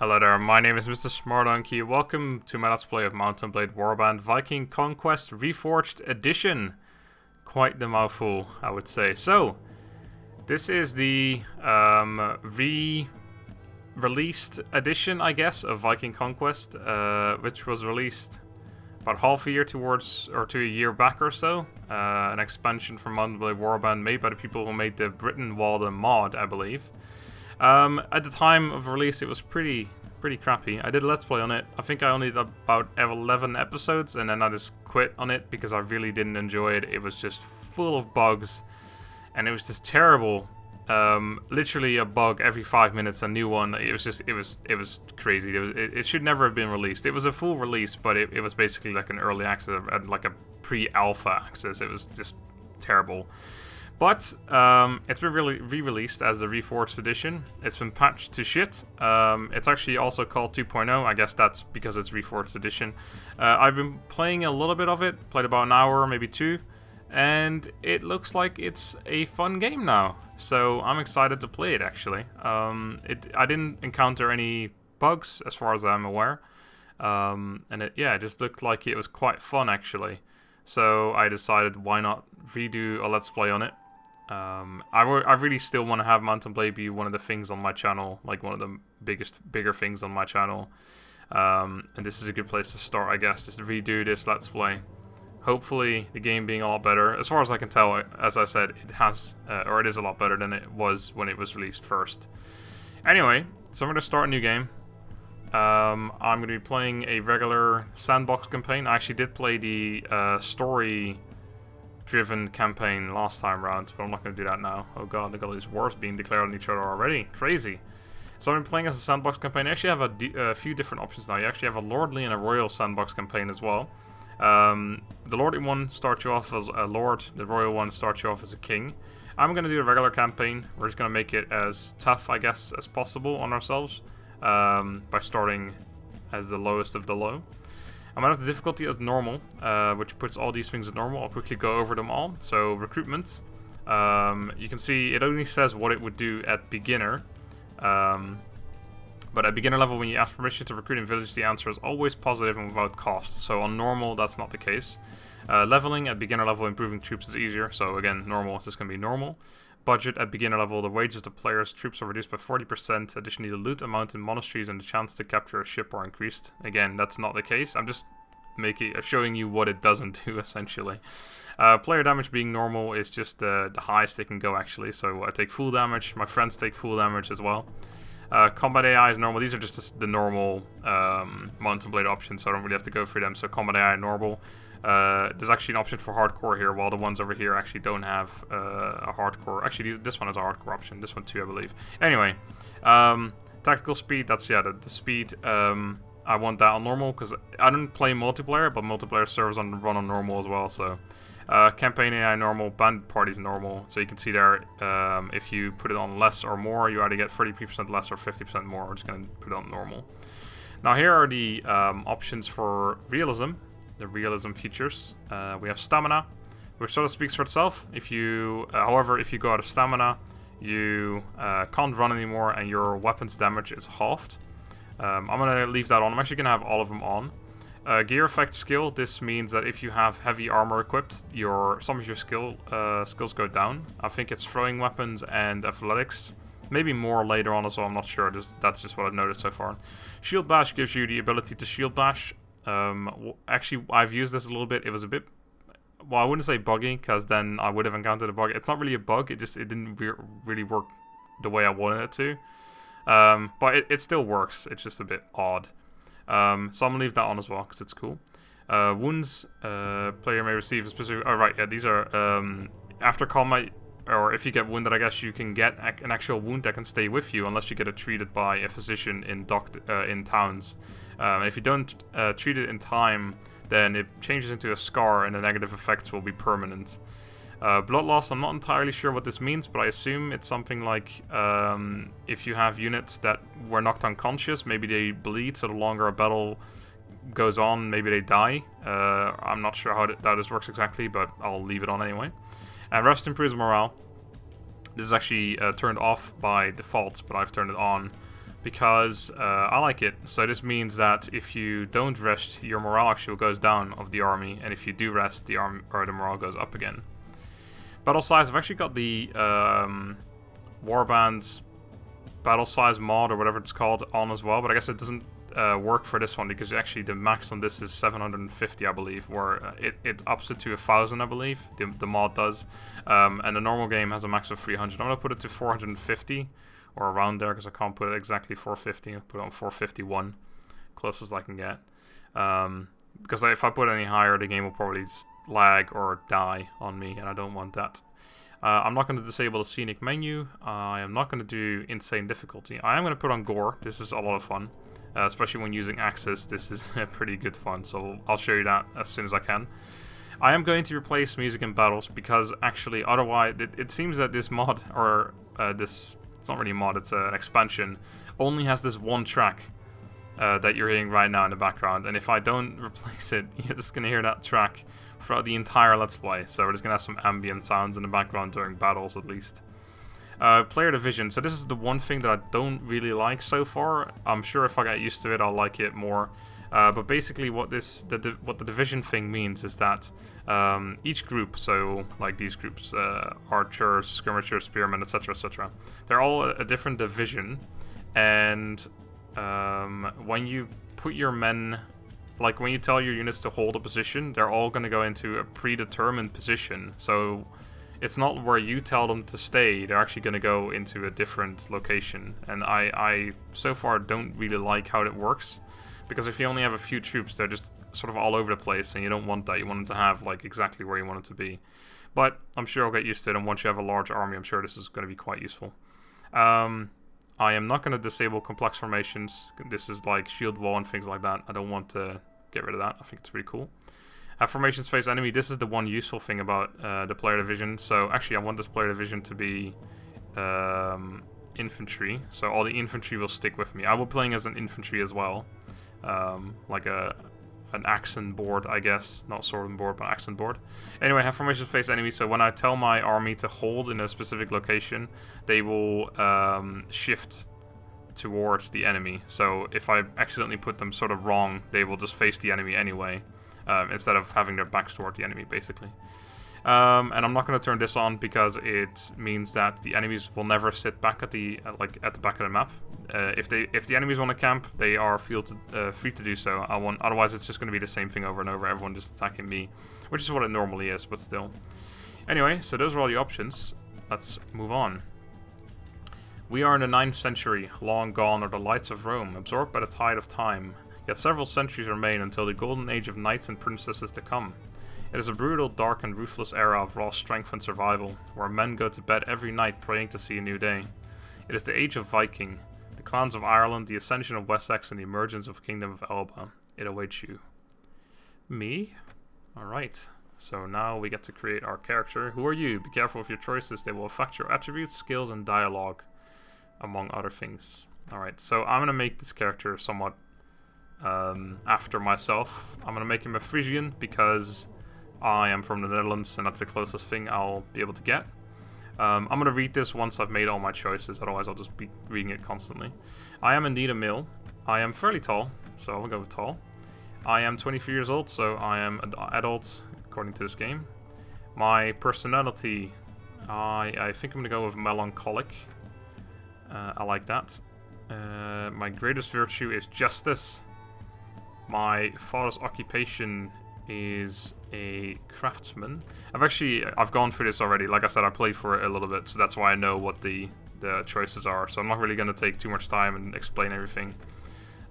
Hello there, my name is Mr. Smardonkey. Welcome to my Let's Play of Mount & Blade Warband Viking Conquest Reforged Edition. Quite the mouthful, I would say. So, this is the re-released edition, I guess, of Viking Conquest, which was released about half a year to a year back or so. An expansion from Mount & Blade Warband made by the people who made the Britain Walden mod, I believe. At the time of release, it was pretty crappy. I did a Let's Play on it. I think I only did about 11 episodes, and then I just quit on it because I really didn't enjoy it. It was just full of bugs, and it was just terrible. Literally a bug every 5 minutes, a new one. It was crazy. It should never have been released. It was a full release, but it was basically like an early access, like a pre-alpha access. It was just terrible. But it's been re-released as the Reforged edition. It's been patched to shit. It's actually also called 2.0. I guess that's because it's Reforged edition. I've been playing a little bit of it. Played about an hour, maybe two. And it looks like it's a fun game now. So I'm excited to play it, actually. I didn't encounter any bugs, as far as I'm aware. And it just looked like it was quite fun, actually. So I decided, why not redo a Let's Play on it. I really still want to have Mount & Blade be one of the things on my channel, like one of the bigger things on my channel. And this is a good place to start, I guess, just to redo this Let's Play. Hopefully, the game being a lot better. As far as I can tell, as I said, it has, or it is a lot better than it was when it was released first. Anyway, so I'm going to start a new game. I'm going to be playing a regular sandbox campaign. I actually did play the story-driven campaign last time round, but I'm not going to do that now. Oh god, look at all these wars being declared on each other already. Crazy. So I'm playing as a sandbox campaign. I actually have a few different options now. You actually have a lordly and a royal sandbox campaign as well. The lordly one starts you off as a lord, the royal one starts you off as a king. I'm going to do a regular campaign. We're just going to make it as tough, I guess, as possible on ourselves. By starting as the lowest of the low. I'm going to have the difficulty as normal, which puts all these things at normal. I'll quickly go over them all. So, recruitment. You can see it only says what it would do at beginner. But at beginner level, when you ask permission to recruit in village, the answer is always positive and without cost. So on normal, that's not the case. Leveling at beginner level, improving troops is easier. So again, normal, it's just going to be normal. Budget at beginner level, the wages of players' troops are reduced by 40%. Additionally, the loot amount in monasteries and the chance to capture a ship are increased. Again, that's not the case. I'm just showing you what it doesn't do, essentially. Player damage being normal is just the highest they can go, actually. So I take full damage. My friends take full damage as well. Combat AI is normal. These are just the normal Mount & Blade options, so I don't really have to go through them. So combat AI normal. There's actually an option for hardcore here, while the ones over here actually don't have a hardcore. Actually, this one has a hardcore option. This one too, I believe. Anyway, tactical speed. That's the speed. I want that on normal because I don't play multiplayer, but multiplayer servers run on normal as well. So campaign AI normal, bandit parties normal. So you can see there, if you put it on less or more, you either get 33% less or 50% more. We're just gonna put it on normal. Now here are the options for realism. The realism features. We have stamina, which sort of speaks for itself. If you, however, if you go out of stamina, you can't run anymore, and your weapons damage is halved. I'm gonna leave that on. I'm actually gonna have all of them on. Gear effect skill. This means that if you have heavy armor equipped, some of your skills go down. I think it's throwing weapons and athletics. Maybe more later on as well. I'm not sure. That's just what I've noticed so far. Shield bash gives you the ability to shield bash. Actually, I've used this a little bit. It was a bit, well, I wouldn't say buggy, because then I would have encountered a bug. It's not really a bug. It didn't really work the way I wanted it to. But it still works. It's just a bit odd. So I'm gonna leave that on as well because it's cool. Wounds, player may receive a specific. Oh right, yeah, these are after combat, or if you get wounded, I guess you can get an actual wound that can stay with you unless you get it treated by a physician in towns. If you don't treat it in time, then it changes into a scar and the negative effects will be permanent. Blood loss, I'm not entirely sure what this means, but I assume it's something like if you have units that were knocked unconscious, maybe they bleed, so the longer a battle goes on, maybe they die. I'm not sure how that works exactly, but I'll leave it on anyway. And rest improves morale. This is actually turned off by default, but I've turned it on because I like it. So this means that if you don't rest, your morale actually goes down of the army, and if you do rest, the morale goes up again. Battle size, I've actually got the Warband battle size mod or whatever it's called on as well, but I guess it doesn't work for this one because actually the max on this is 750, I believe, where it ups it to 1,000, I believe. The mod does, and the normal game has a max of 300. I'm gonna put it to 450 or around there because I can't put it exactly 450. I'll put it on 451, closest I can get. Because if I put any higher, the game will probably just lag or die on me, and I don't want that. I'm not going to disable the scenic menu. I am not going to do insane difficulty. I am going to put on gore. This is a lot of fun, especially when using axes. This is pretty good fun, so I'll show you that as soon as I can. I am going to replace music in battles because actually otherwise it seems that this mod, or it's not really a mod, it's an expansion, only has this one track that you're hearing right now in the background, and if I don't replace it, you're just going to hear that track throughout the entire Let's Play. So we're just going to have some ambient sounds in the background during battles at least. Player division. So this is the one thing that I don't really like so far. I'm sure if I get used to it, I'll like it more. But basically what the division thing means is that each group, so like these groups, archers, skirmishers, spearmen, etc., etc., they're all a different division, and when you put your men, like when you tell your units to hold a position, they're all going to go into a predetermined position. So it's not where you tell them to stay, they're actually going to go into a different location. And I so far don't really like how it works, because if you only have a few troops, they're just sort of all over the place, and you don't want that. You want them to have like exactly where you want it to be. But I'm sure I'll get used to it, and once you have a large army, I'm sure this is going to be quite useful. I am not going to disable complex formations. This is like shield wall and things like that. I don't want to get rid of that. I think it's pretty cool. Have formations face enemy. This is the one useful thing about the player division. So actually I want this player division to be infantry. So all the infantry will stick with me. I will be playing as an infantry as well. Like an accent board, I guess. Not sword and board, but accent board. Anyway, have formations face enemy. So when I tell my army to hold in a specific location, they will shift towards the enemy. So if I accidentally put them sort of wrong, they will just face the enemy anyway, instead of having their backs toward the enemy, basically. And I'm not going to turn this on because it means that the enemies will never sit back at the at the back of the map. If the enemies want to camp, they are free to do so. Otherwise it's just going to be the same thing over and over. Everyone just attacking me, which is what it normally is, but still. Anyway, so those are all the options. Let's move on. We are in the 9th century. Long gone are the lights of Rome, absorbed by the tide of time. Yet several centuries remain until the golden age of knights and princesses to come. It is a brutal, dark, and ruthless era of raw strength and survival, where men go to bed every night praying to see a new day. It is the age of Viking, the clans of Ireland, the ascension of Wessex, and the emergence of Kingdom of Elba. It awaits you. Me? Alright, so now we get to create our character. Who are you? Be careful with your choices, they will affect your attributes, skills, and dialogue, among other things. Alright, so I'm going to make this character somewhat after myself. I'm going to make him a Frisian because I am from the Netherlands, and that's the closest thing I'll be able to get. I'm going to read this once I've made all my choices, otherwise I'll just be reading it constantly. I am indeed a male. I am fairly tall, so I'll go with tall. I am 23 years old, so I am an adult, according to this game. My personality, I think I'm going to go with melancholic. I like that. My greatest virtue is justice. My father's occupation is a craftsman. I've gone through this already. Like I said, I played for it a little bit, so that's why I know what the choices are. So I'm not really going to take too much time and explain everything.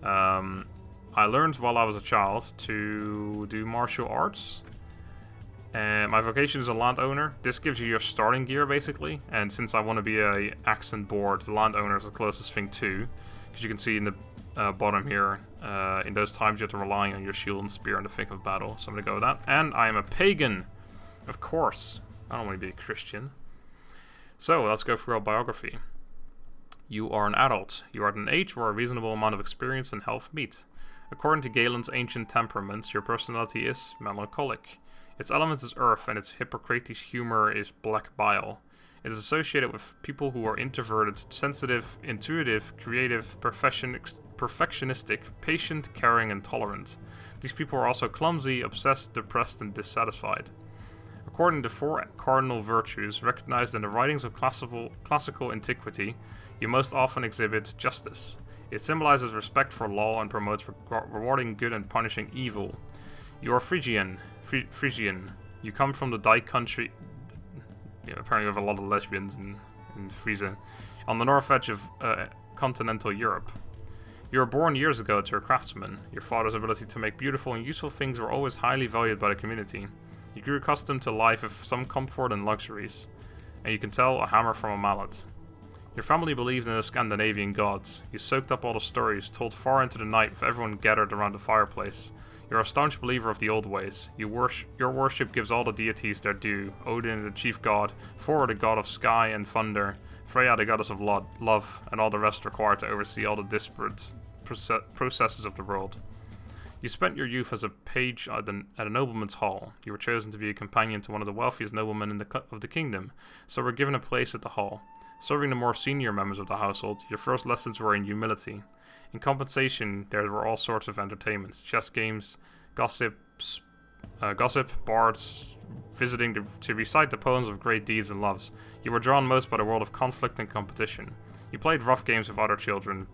I learned while I was a child to do martial arts. And my vocation is a landowner. This gives you your starting gear, basically. And since I want to be a accent board, the landowner is the closest thing to. Because you can see in the bottom here, in those times you have to rely on your shield and spear in the thick of battle. So I'm going to go with that. And I am a pagan. Of course. I don't want to be a Christian. So let's go through our biography. You are an adult. You are at an age where a reasonable amount of experience and health meet. According to Galen's ancient temperaments, your personality is melancholic. Its element is earth, and its Hippocrates humor is black bile. It is associated with people who are introverted, sensitive, intuitive, creative, perfectionistic, patient, caring, and tolerant. These people are also clumsy, obsessed, depressed, and dissatisfied. According to 4 cardinal virtues recognized in the writings of classical antiquity, you most often exhibit justice. It symbolizes respect for law and promotes rewarding good and punishing evil. You are Phrygian. You come from the Dyke country. Yeah, apparently we have a lot of lesbians in Frisia. On the north edge of continental Europe. You were born years ago to a craftsman. Your father's ability to make beautiful and useful things were always highly valued by the community. You grew accustomed to life with some comfort and luxuries, and you can tell a hammer from a mallet. Your family believed in the Scandinavian gods. You soaked up all the stories, told far into the night with everyone gathered around the fireplace. You're a staunch believer of the old ways. Your worship gives all the deities their due. Odin, the chief god, Thor, the god of sky and thunder, Freya, the goddess of love, and all the rest required to oversee all the disparate processes of the world. You spent your youth as a page at a nobleman's hall. You were chosen to be a companion to one of the wealthiest noblemen of the kingdom, so were given a place at the hall. Serving the more senior members of the household, your first lessons were in humility. In compensation, there were all sorts of entertainments, chess games, gossip, bards, visiting to recite the poems of great deeds and loves. You were drawn most by the world of conflict and competition. You played rough games with other children,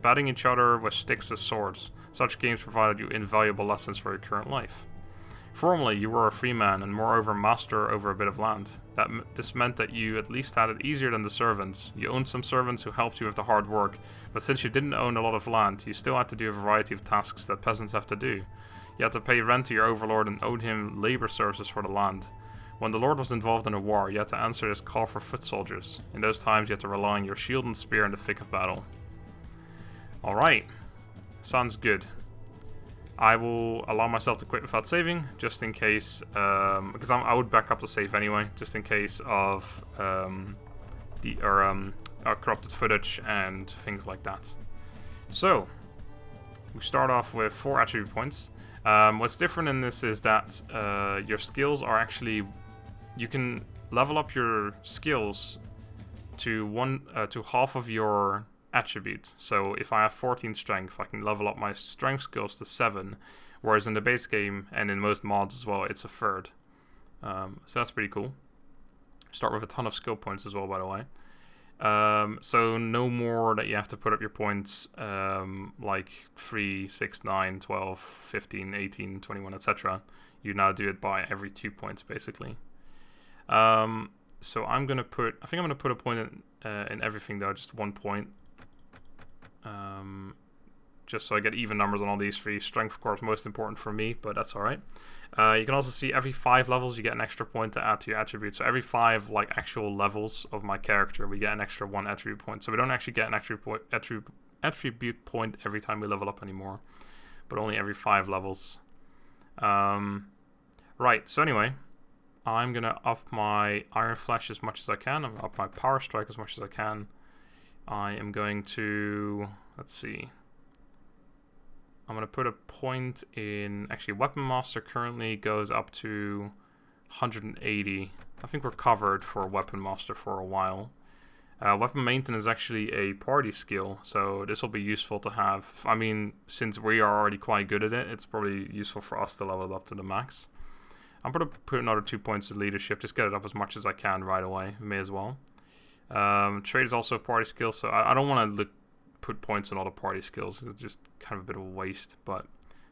batting each other with sticks as swords. Such games provided you invaluable lessons for your current life. Formerly, you were a free man and moreover master over a bit of land. This meant that you at least had it easier than the servants. You owned some servants who helped you with the hard work, but since you didn't own a lot of land, you still had to do a variety of tasks that peasants have to do. You had to pay rent to your overlord and owed him labor services for the land. When the lord was involved in a war, you had to answer his call for foot soldiers. In those times, you had to rely on your shield and spear in the thick of battle. Alright. Sounds good. I will allow myself to quit without saving, just in case, because I would back up the save anyway, just in case of corrupted footage and things like that. So, we start off with 4 attribute points. What's different in this is that your skills are actually, you can level up your skills to half of your attribute. So if I have 14 strength, I can level up my strength skills to 7, whereas in the base game and in most mods as well, it's a third. So that's pretty cool. Start with a ton of skill points as well, by the way. So no more that you have to put up your points like 3, 6, 9, 12, 15, 18, 21, etc. You now do it by every 2 points, basically. So I'm gonna put, I think I'm gonna put a point in everything though, just 1 point. Just so I get even numbers on all these 3. Strength, of course, most important for me, but that's alright. You can also see every 5 levels you get an extra point to add to your attribute. So every 5 like actual levels of my character, we get an extra 1 attribute point. So we don't actually get an attribute point every time we level up anymore, but only every 5 levels. Right, so anyway, I'm gonna up my Iron Flesh as much as I can. I'm gonna up my Power Strike as much as I can. I am going to, let's see, I'm going to put a point in, actually Weapon Master currently goes up to 180. I think we're covered for Weapon Master for a while. Weapon Maintenance is actually a party skill, so this will be useful to have. I mean, since we are already quite good at it, it's probably useful for us to level it up to the max. I'm going to put another 2 points in Leadership, just get it up as much as I can right away, may as well. Trade is also a party skill, so I don't want to put points in all the party skills. It's just kind of a bit of a waste, but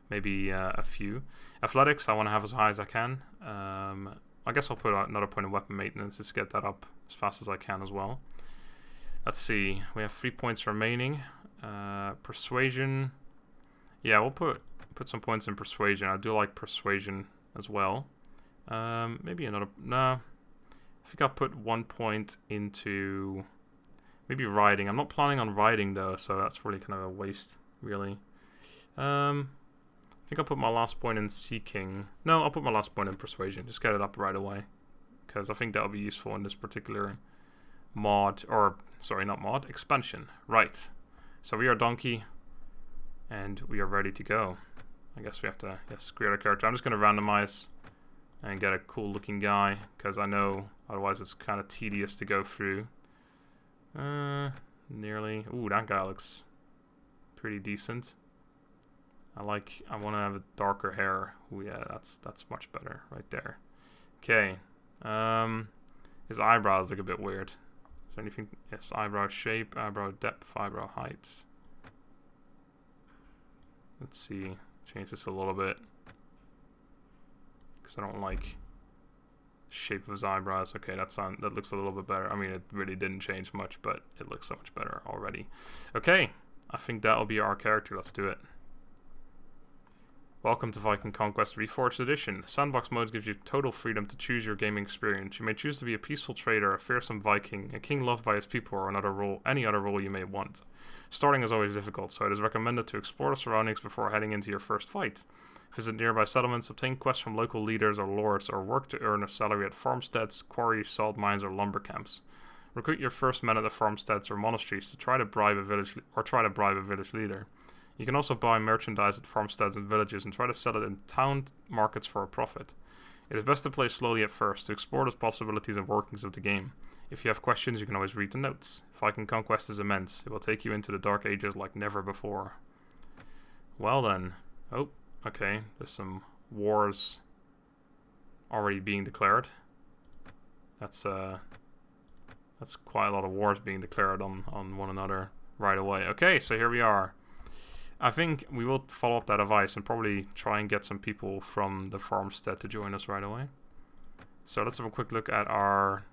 maybe a few. Athletics, I want to have as high as I can. I guess I'll put another point in Weapon Maintenance, just get that up as fast as I can as well. Let's see, we have 3 points remaining. Persuasion, yeah, we'll put some points in Persuasion. I do like Persuasion as well. Maybe another, nah. I think I'll put 1 point into maybe riding. I'm not planning on riding though, so that's probably kind of a waste, really. I think I'll put my last point in seeking. No, I'll put my last point in persuasion. Just get it up right away, because I think that'll be useful in this particular mod, or sorry, not mod, expansion. Right. So we are Donkey, and we are ready to go. I guess we have to create a character. I'm just going to randomize and get a cool looking guy, because I know otherwise it's kind of tedious to go through. Nearly. Ooh, that guy looks pretty decent. I want to have a darker hair. Ooh, yeah, that's much better right there. Okay. His eyebrows look a bit weird. Is there anything? Yes, eyebrow shape, eyebrow depth, eyebrow height. Let's see. Change this a little bit, because I don't like the shape of his eyebrows. Okay, that looks a little bit better. I mean, it really didn't change much, but it looks so much better already. Okay, I think that'll be our character. Let's do it. Welcome to Viking Conquest Reforged Edition. Sandbox mode gives you total freedom to choose your gaming experience. You may choose to be a peaceful trader, a fearsome Viking, a king loved by his people, or any other role you may want. Starting is always difficult, so it is recommended to explore the surroundings before heading into your first fight. Visit nearby settlements, obtain quests from local leaders or lords, or work to earn a salary at farmsteads, quarries, salt mines, or lumber camps. Recruit your first men at the farmsteads or monasteries to try to bribe a village leader. You can also buy merchandise at farmsteads and villages and try to sell it in town markets for a profit. It is best to play slowly at first to explore the possibilities and workings of the game. If you have questions, you can always read the notes. Viking Conquest is immense. It will take you into the Dark Ages like never before. Well then. Oh, okay. There's some wars already being declared. That's quite a lot of wars being declared on one another right away. Okay, so here we are. I think we will follow up that advice and probably try and get some people from the farmstead to join us right away. So let's have a quick look at our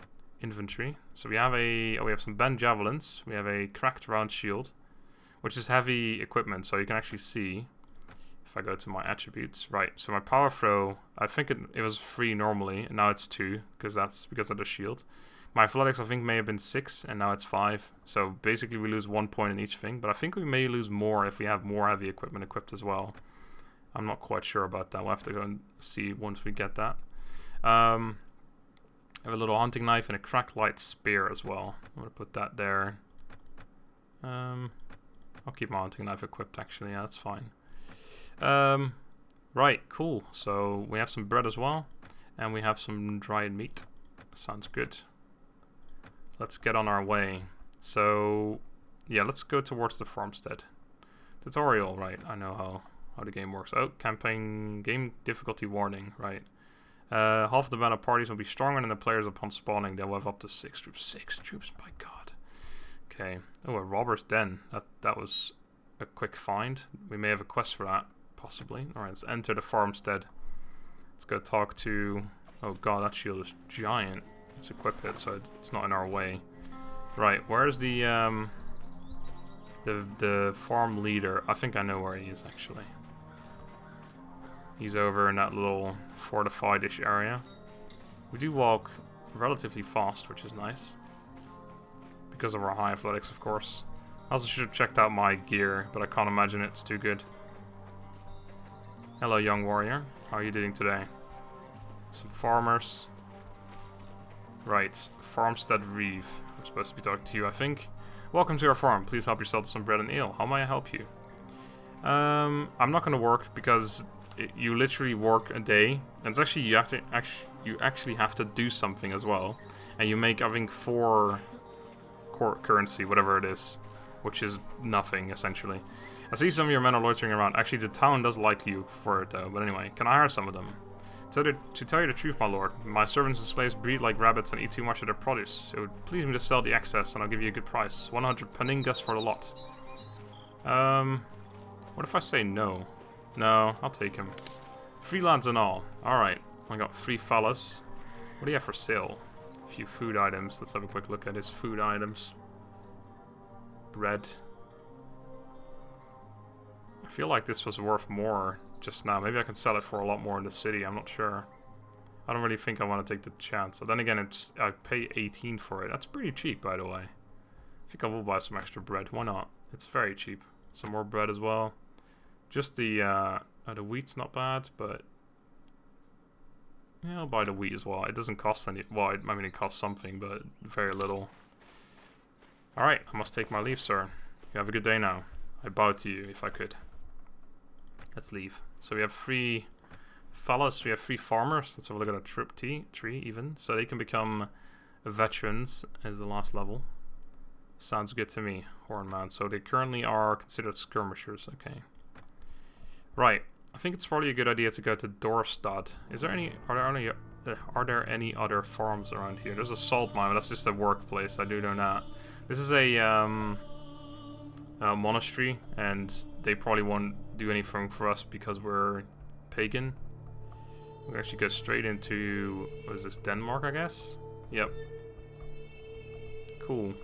inventory. So we have some bent javelins. We have a cracked round shield, which is heavy equipment. So you can actually see if I go to my attributes. Right. So my power throw, I think it was 3 normally, and now it's 2 because that's because of the shield. My athletics, I think, may have been 6, and now it's 5. So basically we lose 1 point in each thing, but I think we may lose more if we have more heavy equipment equipped as well. I'm not quite sure about that. We'll have to go and see once we get that. I have a little hunting knife and a cracked light spear as well. I'm going to put that there. I'll keep my hunting knife equipped, actually. Yeah, that's fine. Right, cool. So we have some bread as well, and we have some dried meat. Sounds good. Let's get on our way. So, yeah, let's go towards the farmstead. Tutorial, right. I know how the game works. Oh, campaign game difficulty warning, right. Half of the battle parties will be stronger than the players upon spawning. They'll have up to 6 troops. 6 troops, my god. Okay. Oh, a robber's den. That was a quick find. We may have a quest for that, possibly. Alright, let's enter the farmstead. Let's go talk to... Oh god, that shield is giant. Let's equip it so it's not in our way. Right, where's the farm leader? I think I know where he is, actually. He's over in that little fortified-ish area. We do walk relatively fast, which is nice. Because of our high athletics, of course. I also should have checked out my gear, but I can't imagine it's too good. Hello, young warrior. How are you doing today? Some farmers. Right, Farmstead Reeve. I'm supposed to be talking to you, I think. Welcome to our farm. Please help yourself to some bread and ale. How may I help you? I'm not going to work because you literally work a day, and it's actually you actually have to do something as well, and you make I think 4 currency, whatever it is, which is nothing essentially. I see some of your men are loitering around. Actually, the town does like you for it though. But anyway, can I hire some of them? To tell you the truth, my lord, my servants and slaves breed like rabbits and eat too much of their produce. It would please me to sell the excess, and I'll give you a good price. 100 paningas for the lot. What if I say no? No, I'll take him. 3 lads and all. Alright, I got 3 fellas. What do you have for sale? A few food items. Let's have a quick look at his food items. Bread. I feel like this was worth more just now. Maybe I can sell it for a lot more in the city. I'm not sure. I don't really think I want to take the chance. But then again, I pay 18 for it. That's pretty cheap, by the way. I think I will buy some extra bread. Why not? It's very cheap. Some more bread as well. Just the wheat's not bad, but yeah, I'll buy the wheat as well. It doesn't cost any. Well, I mean, it costs something, but very little. All right, I must take my leave, sir. You have a good day now. I bow to you if I could. Let's leave. So we have 3 fellas, we have 3 farmers. Let's have a look at our troop tree even. So they can become veterans as the last level. Sounds good to me, Hornman. So they currently are considered skirmishers. Okay. Right. I think it's probably a good idea to go to Dorstad. Is there any? Are there any other farms around here? There's a salt mine, but that's just a workplace. I do know that. This is a monastery, and they probably won't do anything for us because we're pagan. We actually go straight into, what is this, Denmark, I guess? Yep. Cool.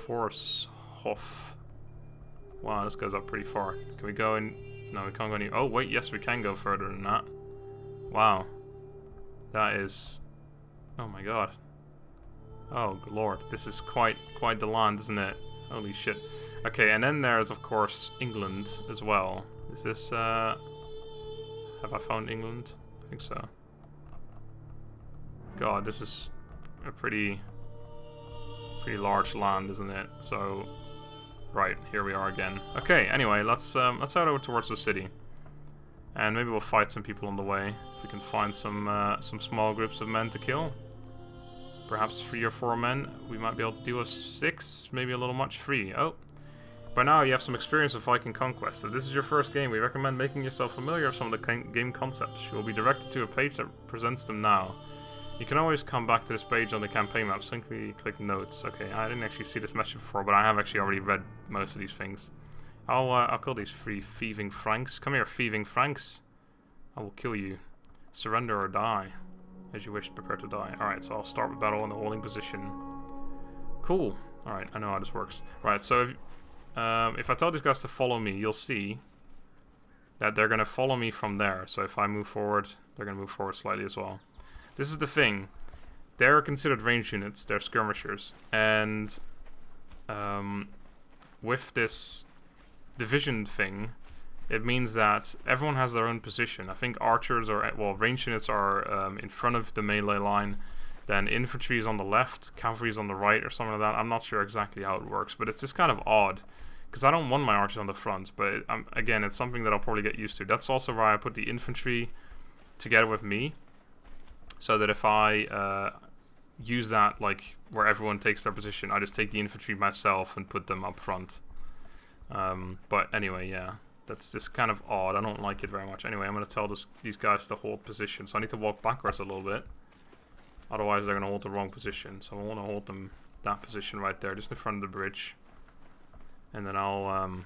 Forshof. Wow, this goes up pretty far. Can we go in? No, we can't go any. Oh, wait, yes, we can go further than that. Wow. That is... Oh my god. Oh, good lord. This is quite the land, isn't it? Holy shit. Okay, and then there's, of course, England as well. Is this, Have I found England? I think so. God, this is a pretty large land, isn't it? So, right, here we are again. Okay, anyway, let's head over towards the city. And maybe we'll fight some people on the way. If we can find some small groups of men to kill. Perhaps 3 or 4 men. We might be able to do a 6, maybe a little much. 3. Oh. By now you have some experience with Viking Conquest. If this is your first game, we recommend making yourself familiar with some of the game concepts. You will be directed to a page that presents them now. You can always come back to this page on the campaign map. Simply click notes. Okay, I didn't actually see this message before, but I have actually already read most of these things. I'll kill these 3 thieving Franks. Come here, thieving Franks. I will kill you. Surrender or die. As you wish, prepare to die. Alright, so I'll start with battle in the holding position. Cool. Alright, I know how this works. Right, so if I tell these guys to follow me, you'll see that they're going to follow me from there. So if I move forward, they're going to move forward slightly as well. This is the thing. They're considered range units. They're skirmishers. And with this division thing, it means that everyone has their own position. I think archers are, well, range units are in front of the melee line. Then infantry is on the left, cavalry is on the right, or something like that. I'm not sure exactly how it works, but it's just kind of odd. Because I don't want my archers on the front, but again, it's something that I'll probably get used to. That's also why I put the infantry together with me. So that if I use that, like, where everyone takes their position, I just take the infantry myself and put them up front. But anyway, yeah. That's just kind of odd. I don't like it very much. Anyway, I'm going to tell these guys to hold position. So I need to walk backwards a little bit. Otherwise, they're going to hold the wrong position. So I want to hold them that position right there, just in front of the bridge. And then I'll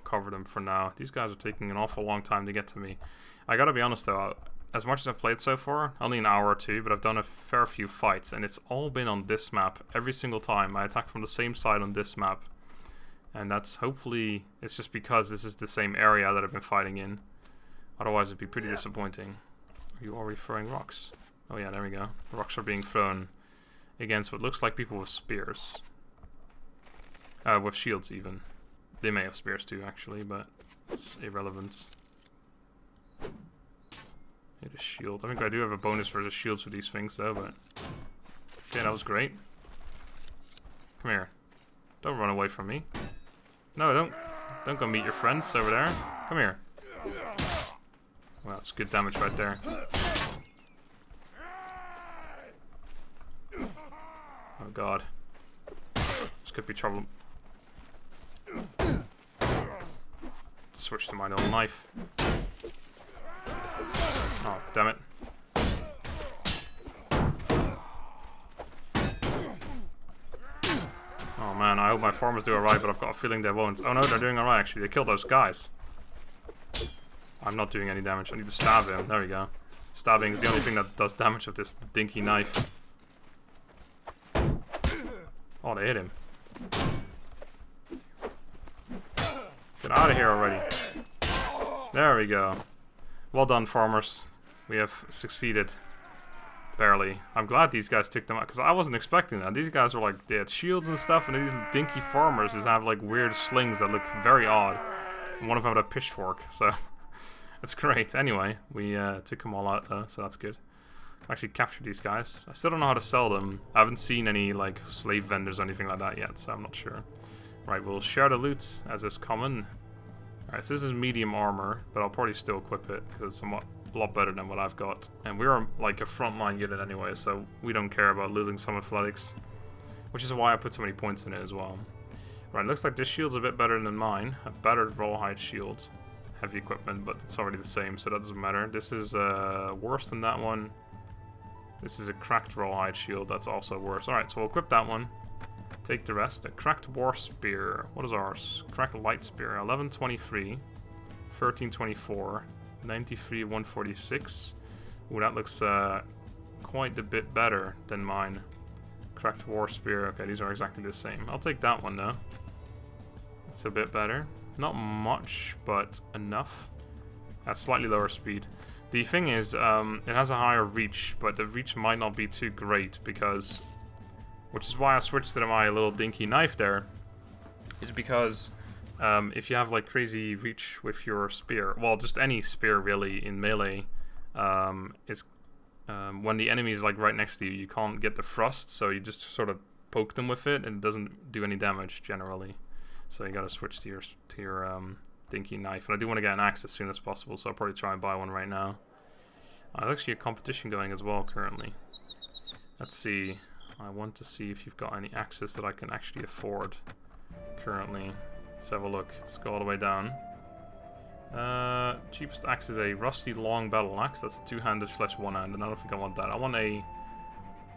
cover them for now. These guys are taking an awful long time to get to me. I got to be honest, though. As much as I've played so far, only an hour or 2, but I've done a fair few fights. And it's all been on this map every single time. I attack from the same side on this map. And that's hopefully, it's just because this is the same area that I've been fighting in. Otherwise it'd be pretty disappointing. Are you already throwing rocks? Oh yeah, there we go. The rocks are being thrown against what looks like people with spears. With shields even. They may have spears too actually, but it's irrelevant. Hit a shield. I think I do have a bonus for the shields for these things though, but... Okay, that was great. Come here. Don't run away from me. No, don't go meet your friends over there. Come here. Well, that's good damage right there. Oh god. This could be trouble. Switch to my own knife. Oh, damn it. Oh man, I hope my farmers do alright, but I've got a feeling they won't. Oh no, they're doing alright actually. They killed those guys. I'm not doing any damage. I need to stab him. There we go. Stabbing is the only thing that does damage with this dinky knife. Oh, they hit him. Get out of here already. There we go. Well done, farmers. We have succeeded. Barely. I'm glad these guys took them out, because I wasn't expecting that. These guys were like, they had shields and stuff, and these dinky farmers just have like weird slings that look very odd. And one of them had a pitchfork, so it's great. Anyway, we took them all out though, so that's good. Actually captured these guys. I still don't know how to sell them. I haven't seen any like slave vendors or anything like that yet, so I'm not sure. Right, we'll share the loot as is common. Alright, so this is medium armor, but I'll probably still equip it because it's somewhat a lot better than what I've got. And we're like a frontline unit anyway, so we don't care about losing some athletics. Which is why I put so many points in it as well. Right, looks like this shield's a bit better than mine. A battered rawhide shield. Heavy equipment, but it's already the same, so that doesn't matter. This is worse than that one. This is a cracked rawhide shield, that's also worse. Alright, so we'll equip that one. Take the rest. A cracked war spear. What is ours? Cracked light spear. 1123. 1324. 93, 146. Ooh, that looks quite a bit better than mine. Cracked war spear. Okay, these are exactly the same. I'll take that one though. It's a bit better. Not much, but enough. At slightly lower speed. The thing is, it has a higher reach, but the reach might not be too great because, which is why I switched to my little dinky knife there, is because if you have like crazy reach with your spear, well, just any spear really in melee, it's when the enemy is like right next to you, you can't get the thrust, so you just sort of poke them with it, and it doesn't do any damage generally. So you gotta switch to your dinky knife, and I do want to get an axe as soon as possible, so I'll probably try and buy one right now. There's actually a competition going as well currently. Let's see. I want to see if you've got any axes that I can actually afford currently. Let's have a look. Let's go all the way down. Cheapest axe is a rusty long battle axe. That's two-handed / one-handed. I don't think I want that. I want a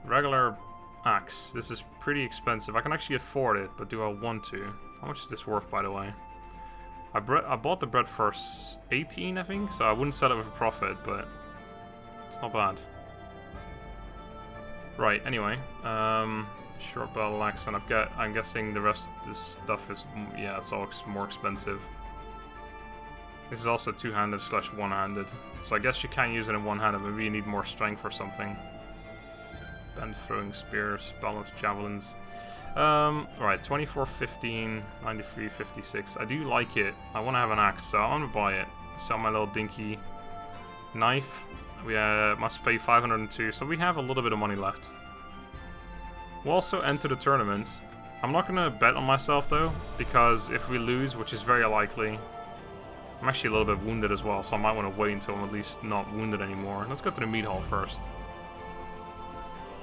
regular axe. This is pretty expensive. I can actually afford it, but do I want to? How much is this worth, by the way? I bought the bread for 18, I think, so I wouldn't sell it with a profit, but it's not bad. Right, anyway, short battle axe, and I'm guessing the rest of this stuff is, yeah, it's all more expensive. This is also two-handed / one-handed, so I guess you can't use it in one-handed, maybe you need more strength or something. Bend throwing spears, balanced javelins. Right, 2415, 9356. I do like it. I want to have an axe, so I'm gonna buy it. Sell my little dinky knife. We must pay 502, so we have a little bit of money left. We'll also enter the tournament. I'm not gonna bet on myself though, because if we lose, which is very likely, I'm actually a little bit wounded as well, so I might want to wait until I'm at least not wounded anymore. Let's go to the meat hall first.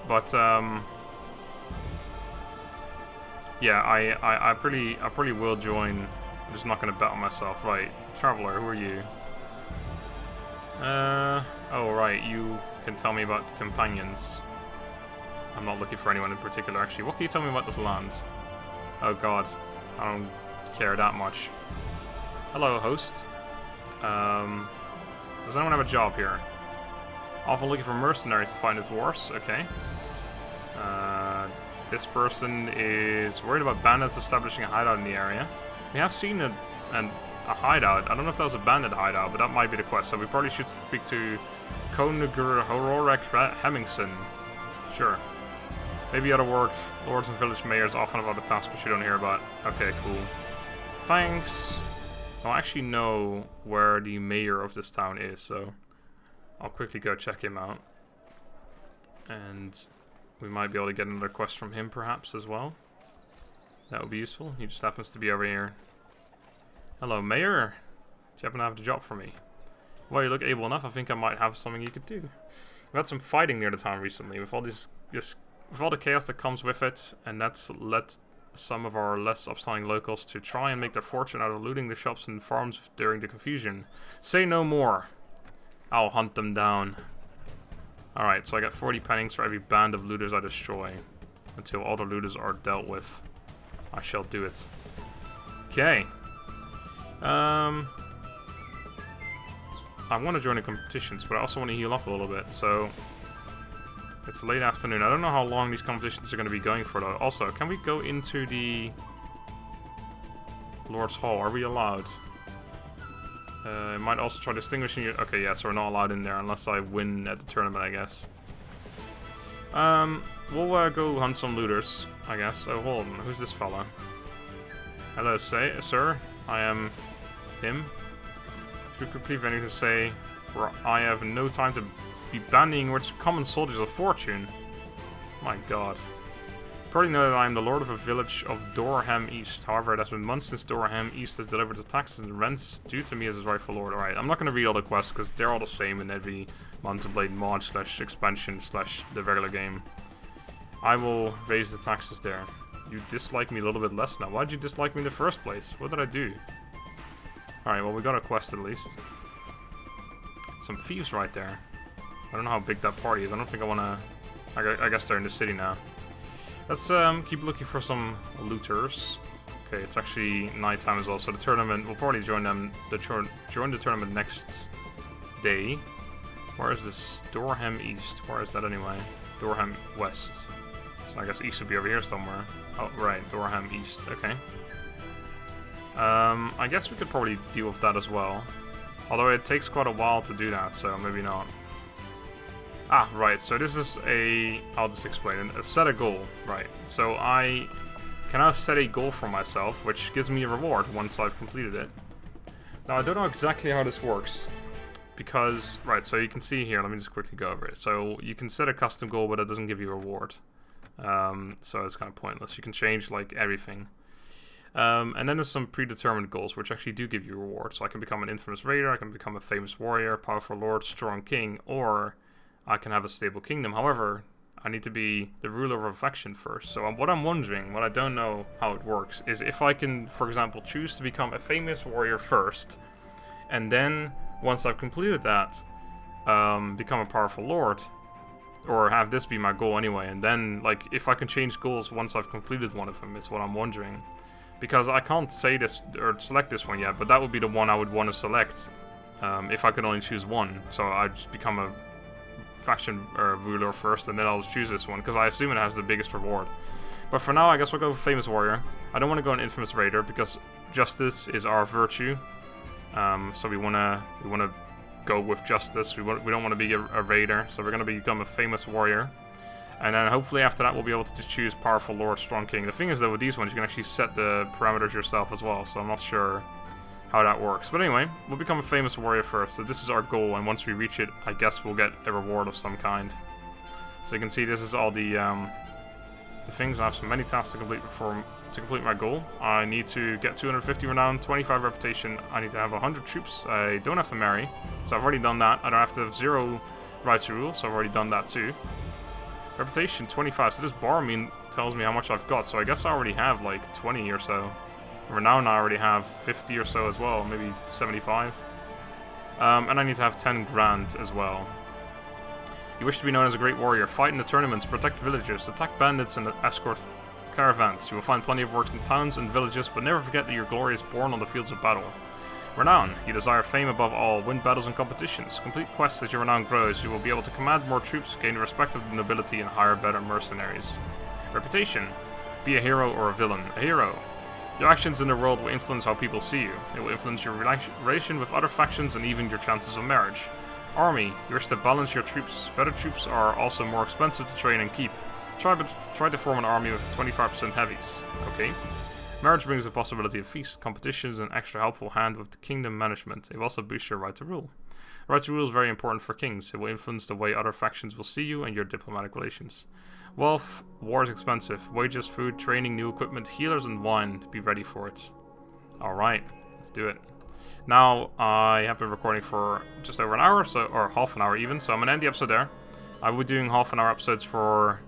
But yeah, I probably will join. I'm just not gonna bet on myself. Right, traveler, who are you? Oh right, you can tell me about companions. I'm not looking for anyone in particular actually. What can you tell me about this land? Oh god, I don't care that much. Hello, host. Does anyone have a job here? Often looking for mercenaries to fight his wars. Okay. This person is worried about bandits establishing a hideout in the area. We have seen a hideout. I don't know if that was a bandit hideout, but that might be the quest. So we probably should speak to Konugur Hororek Hemmingson. Sure. Maybe out of work. Lords and village mayors often have other tasks which you don't hear about. Okay, cool. Thanks. I actually know where the mayor of this town is, so I'll quickly go check him out. And we might be able to get another quest from him perhaps as well. That would be useful. He just happens to be over here. Hello, mayor. Do you happen to have the job for me? Well, you look able enough. I think I might have something you could do. We've had some fighting near the town recently with all with all the chaos that comes with it, and that's led some of our less upstanding locals to try and make their fortune out of looting the shops and farms during the confusion. Say no more. I'll hunt them down. Alright, so I got 40 pennings for every band of looters I destroy. Until all the looters are dealt with. I shall do it. Okay. I want to join the competitions, but I also want to heal up a little bit, so it's late afternoon. I don't know how long these competitions are going to be going for though. Also, can we go into the Lord's Hall? Are we allowed? I might also try distinguishing your... Okay, yeah, so we're not allowed in there unless I win at the tournament, I guess. We'll go hunt some looters, I guess. Oh, hold on. Who's this fella? Hello, sir. I am him. If you could please anything to say, for I have no time to be bandying words common soldiers of fortune. My god. Probably know that I am the lord of a village of Dorham East. However, it has been months since Dorham East has delivered the taxes and rents due to me as his rightful lord. Alright, I'm not going to read all the quests because they're all the same in every Mount and Blade mod / expansion / the regular game. I will raise the taxes there. You dislike me a little bit less now. Why did you dislike me in the first place? What did I do? Alright, well we got a quest at least. Some thieves right there. I don't know how big that party is. I don't think I want to... I guess they're in the city now. Let's keep looking for some looters. Okay, it's actually nighttime as well, so the tournament, we'll probably join them. Join the tournament next day. Where is this? Dorham East. Where is that anyway? Dorham West. So I guess East would be over here somewhere. Oh, right, Dorham East. Okay. I guess we could probably deal with that as well. Although it takes quite a while to do that, so maybe not. Ah, right, so this is a... I'll just explain it. Set a goal, right. So I can now set a goal for myself, which gives me a reward once I've completed it. Now, I don't know exactly how this works, because... Right, so you can see here, let me just quickly go over it. So you can set a custom goal, but it doesn't give you a reward. So it's kind of pointless. You can change, like, everything. And then there's some predetermined goals, which actually do give you a reward. So I can become an infamous raider, I can become a famous warrior, powerful lord, strong king, or... I can have a stable kingdom. However, I need to be the ruler of a faction first. So what I'm wondering, what I don't know how it works, is if I can, for example, choose to become a famous warrior first, and then, once I've completed that, become a powerful lord, or have this be my goal anyway, and then, like, if I can change goals once I've completed one of them, is what I'm wondering. Because I can't say this, or select this one yet, but that would be the one I would want to select, if I could only choose one. So I'd just become a faction ruler first, and then I'll just choose this one because I assume it has the biggest reward. But for now, I guess we'll go for famous warrior. I don't want to go an infamous raider because justice is our virtue. So we wanna go with justice. We don't want to be a raider, so we're gonna become a famous warrior. And then hopefully after that we'll be able to just choose powerful lord, strong king. The thing is though with these ones you can actually set the parameters yourself as well, so I'm not sure how that works. But anyway, we'll become a famous warrior first, so this is our goal, and once we reach it, I guess we'll get a reward of some kind. So you can see this is all the things. I have so many tasks to complete to complete my goal. I need to get 250 renown, 25 reputation, I need to have 100 troops, I don't have to marry, so I've already done that. I don't have to have 0 right to rule, so I've already done that too. Reputation 25, so this bar tells me how much I've got, so I guess I already have like 20 or so. Renown I already have 50 or so as well, maybe 75. And I need to have 10 grand as well. You wish to be known as a great warrior. Fight in the tournaments, protect villages, attack bandits and escort caravans. You will find plenty of work in towns and villages, but never forget that your glory is born on the fields of battle. Renown. You desire fame above all, win battles and competitions. Complete quests as your renown grows. You will be able to command more troops, gain the respect of the nobility, and hire better mercenaries. Reputation. Be a hero or a villain. A hero. Your actions in the world will influence how people see you. It will influence your relation with other factions and even your chances of marriage. Army. You wish to balance your troops. Better troops are also more expensive to train and keep. Try to form an army with 25% heavies. Okay. Marriage brings the possibility of feasts, competitions, and extra helpful hand with the kingdom management. It will also boost your right to rule. Right to rule is very important for kings. It will influence the way other factions will see you and your diplomatic relations. Wealth, war is expensive. Wages, food, training, new equipment, healers, and wine. Be ready for it. Alright, let's do it. Now, I have been recording for just over an hour, or half an hour even, so I'm going to end the episode there. I will be doing half an hour episodes for,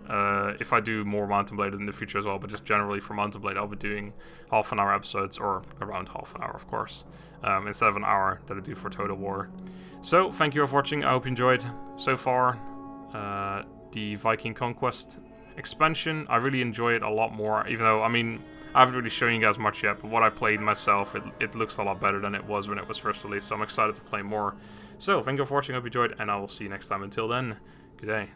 if I do more Mount and Blade in the future as well, but just generally for Mount and Blade, I'll be doing half an hour episodes, or around half an hour, of course, instead of an hour that I do for Total War. So, thank you all for watching. I hope you enjoyed so far the Viking Conquest expansion. I really enjoy it a lot more, even though, I mean, I haven't really shown you guys much yet, but what I played myself, it looks a lot better than it was when it was first released, so I'm excited to play more. So, thank you for watching, I hope you enjoyed, and I will see you next time. Until then, good day.